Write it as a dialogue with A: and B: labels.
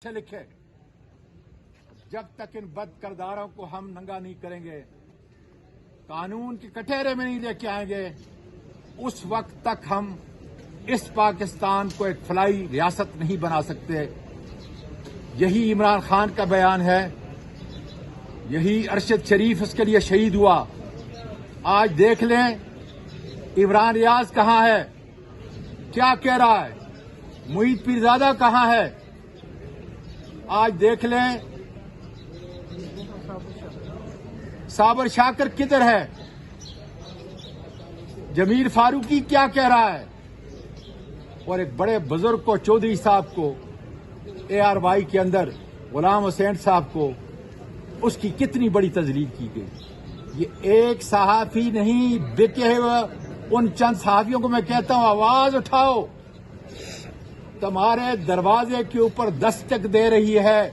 A: سے لکھے جب تک ان بد کرداروں کو ہم ننگا نہیں کریں گے، قانون کے کٹہرے میں نہیں لے کے آئیں گے، اس وقت تک ہم اس پاکستان کو ایک فلاحی ریاست نہیں بنا سکتے۔ یہی عمران خان کا بیان ہے، یہی ارشد شریف اس کے لیے شہید ہوا۔ آج دیکھ لیں عمران ریاض کہاں ہے، کیا کہہ رہا ہے، محیط پیرزادہ کہاں ہے۔ آج دیکھ لیں صابر شاکر کدھر ہے، جمیل فاروقی کیا کہہ رہا ہے، اور ایک بڑے بزرگ کو، چودھری صاحب کو، ARY کے اندر غلام حسین صاحب کو، اس کی کتنی بڑی تذلیل کی گئی۔ یہ ایک صحافی نہیں، بکے ہوئے ان چند صحافیوں کو میں کہتا ہوں آواز اٹھاؤ، تمہارے دروازے کے اوپر دستک دے رہی ہے